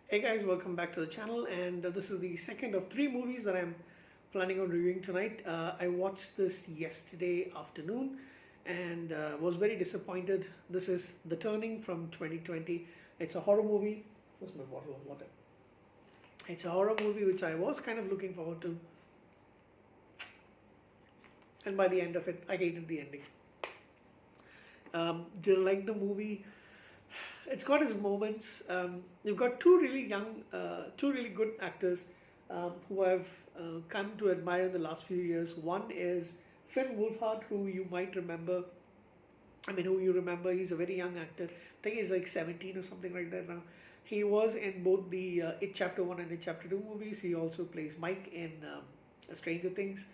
Hey guys, welcome back to the channel, and this is the second of three movies that I'm planning on reviewing tonight. I watched this yesterday afternoon and was very disappointed. This is The Turning from 2020. It's a horror movie. Where's my bottle of water? It's a horror movie which I was kind of looking forward to, and by the end of it, I hated the ending. Didn't like the movie. It's got its moments. You've got two really good actors who I've come to admire in the last few years. One is Finn Wolfhard, who you might remember. I mean, who you remember? He's a very young actor. I think he's like 17 or something like that now. He was in both the It Chapter 1 and It Chapter 2 movies. He also plays Mike in Stranger Things.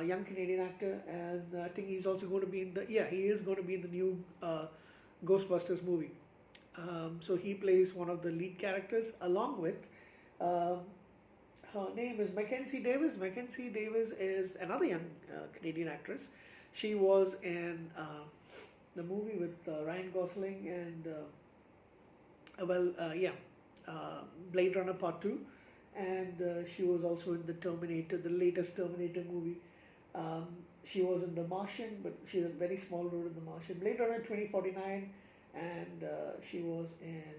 Young Canadian actor, and I think he's also going to be in the he is going to be in the new Ghostbusters movie. So he plays one of the lead characters along with um, her name is Mackenzie Davis. Mackenzie Davis is another young Canadian actress. She was in the movie with Ryan Gosling and Blade Runner Part 2, and she was also in the Terminator, the latest Terminator movie. Um, she was in The Martian, but she had a very small role in The Martian. Blade Runner 2049, and she was in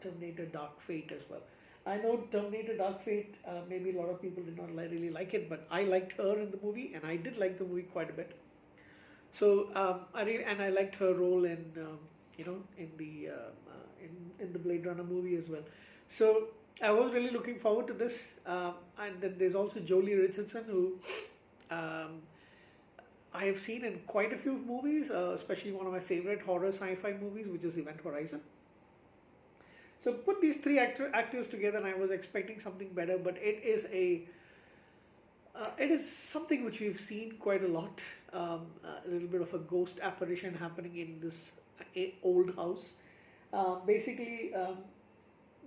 Terminator Dark Fate as well. I know Terminator Dark Fate, maybe a lot of people did not really like it, but I liked her in the movie, and I did like the movie quite a bit. So I liked her role in in the in the Blade Runner movie as well. So I was really looking forward to this. And then there's also Jolie Richardson, who um, I have seen in quite a few movies, especially one of my favorite horror sci-fi movies, which is Event Horizon. So put these three actors together, and I was expecting something better, but it is something which we've seen quite a lot. A little bit of a ghost apparition happening in this old house. Basically,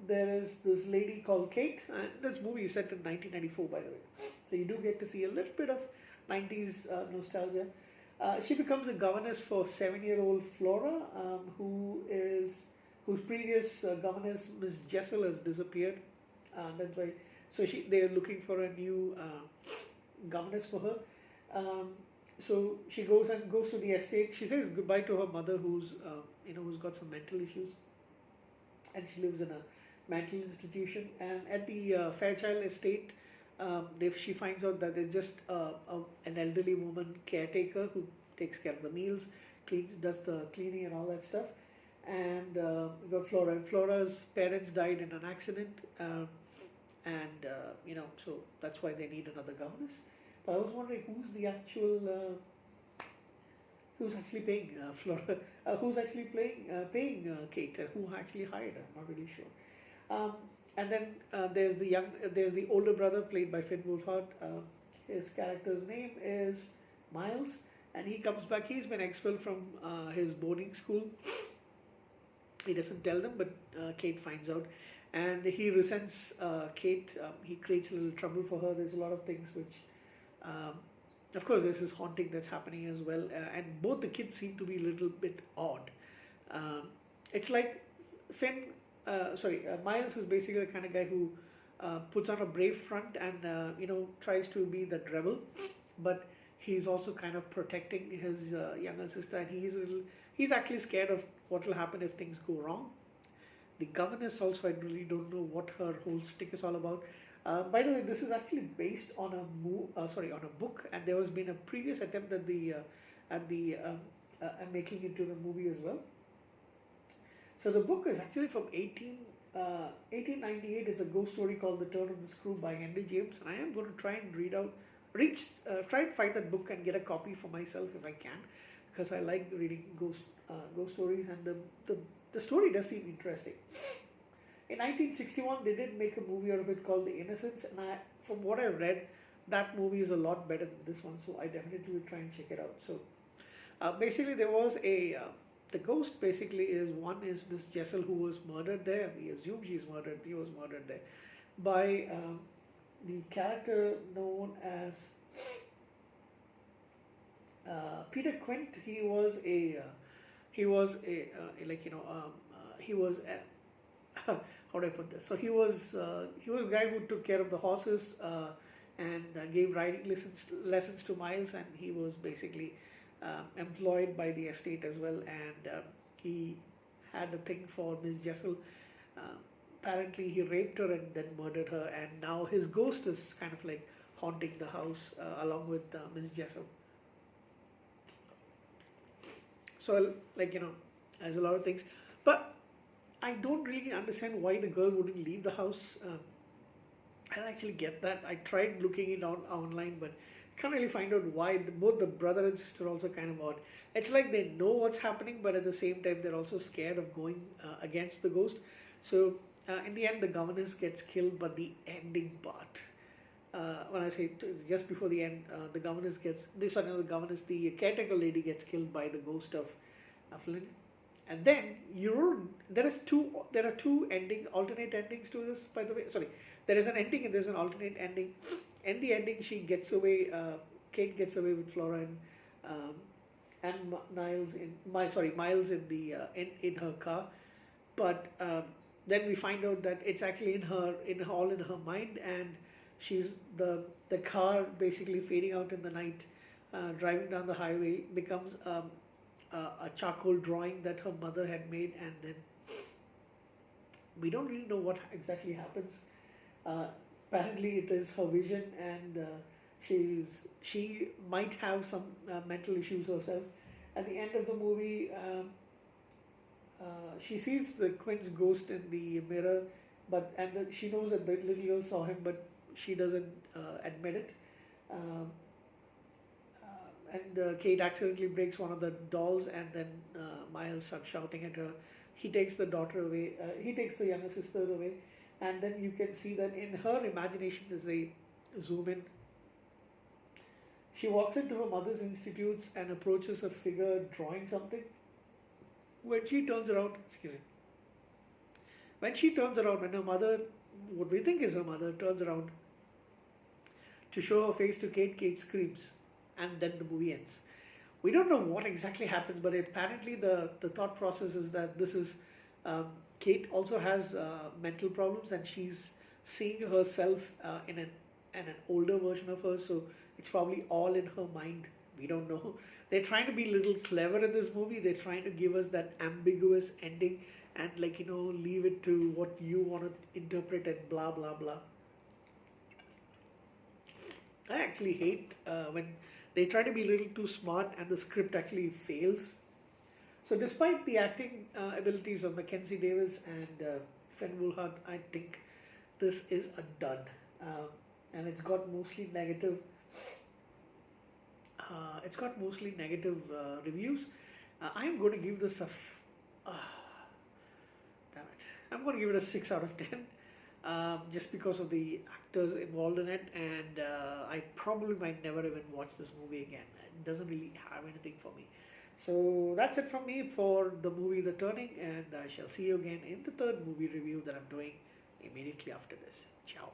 there is this lady called Kate, and this movie is set in 1994, by the way. So you do get to see a little bit of 90s nostalgia. She becomes a governess for 7-year-old Flora, whose previous governess, Miss Jessel, has disappeared. That's why. So they are looking for a new governess for her. Um, so she goes to the estate. She says goodbye to her mother, who's got some mental issues, and she lives in a mental institution. And at the Fairchild estate, she finds out that there's just an elderly woman caretaker who takes care of the meals, does the cleaning and all that stuff. And we got Flora. And Flora's parents died in an accident, and so that's why they need another governess. But I was wondering who's actually paying Flora, who's actually paying Kate, who actually hired her. I'm not really sure. And then there's the older brother played by Finn Wolfhard. His character's name is Miles, and he comes back. He's been expelled from his boarding school. He doesn't tell them, but Kate finds out, and he resents Kate. He creates a little trouble for her. There's a lot of things which, um, of course, there's this haunting that's happening as well, and both the kids seem to be a little bit odd. Um, it's like Finn, Miles is basically the kind of guy who puts on a brave front and tries to be the rebel, but he's also kind of protecting his younger sister, and he's actually scared of what will happen if things go wrong. The governess also, I really don't know what her whole stick is all about. By the way, this is actually based on on a book, and there has been a previous attempt at the making it into a movie as well. So the book is actually from 1898. It's a ghost story called The Turn of the Screw by Henry James, and I am going to try and try and find that book and get a copy for myself if I can, because I like reading ghost stories, and the story does seem interesting. In 1961, they did make a movie out of it called The Innocents, and from what I've read, that movie is a lot better than this one, so I definitely will try and check it out. So basically, there was the ghost basically is Miss Jessel, who was murdered there. We assume she's murdered. He was murdered there by the character known as Peter Quint. He was a he was a how do I put this? So he was a guy who took care of the horses and gave riding lessons to Miles, and he was basically employed by the estate as well, and he had a thing for Miss Jessel. Uh, Apparently, he raped her and then murdered her, and now his ghost is kind of like haunting the house along with Miss Jessel. So, like, there's a lot of things, but I don't really understand why the girl wouldn't leave the house. I don't actually get that. I tried looking it on online, but can't really find out why. Both the brother and sister also kind of odd. It's like they know what's happening, but at the same time they're also scared of going against the ghost. So in the end, the governess gets killed, but the ending part. When I say just before the end, the governess gets this another governess, the caretaker lady gets killed by the ghost of Flynn, and then there are two alternate endings to this. By the way, sorry, there is an ending and there's an alternate ending. In the ending, she gets away. Kate gets away with Flora um, and Miles in the in her car, but then we find out that it's actually all in her mind, and she's the car basically fading out in the night, driving down the highway becomes a charcoal drawing that her mother had made, and then we don't really know what exactly happens. Apparently, it is her vision, and she might have some mental issues herself. At the end of the movie, she sees the Quinn's ghost in the mirror, she knows that the little girl saw him, but she doesn't admit it. Um, and Kate accidentally breaks one of the dolls, and then Miles starts shouting at her. He takes the daughter away. He takes the younger sister away, and then you can see that in her imagination, as they zoom in, she walks into her mother's institutes and approaches a figure drawing something. When she turns around, excuse me, when her mother, what we think is her mother, turns around to show her face to Kate, Kate screams, and then the movie ends. We don't know what exactly happens, but apparently the thought process is that this is Kate also has mental problems, and she's seeing herself in an older version of her, so it's probably all in her mind. We don't know. They're trying to be a little clever in this movie. They're trying to give us that ambiguous ending and leave it to what you want to interpret and blah blah blah. I actually hate when they try to be a little too smart and the script actually fails. So despite the acting abilities of Mackenzie Davis and Finn Wolfhard, I think this is a dud. And it's got mostly negative. Reviews. I am going to give this damn it. I'm going to give it a 6 out of 10. Just because of the actors involved in it, and I probably might never even watch this movie again. It doesn't really have anything for me. So that's it from me for the movie The Turning, and I shall see you again in the third movie review that I'm doing immediately after this. Ciao.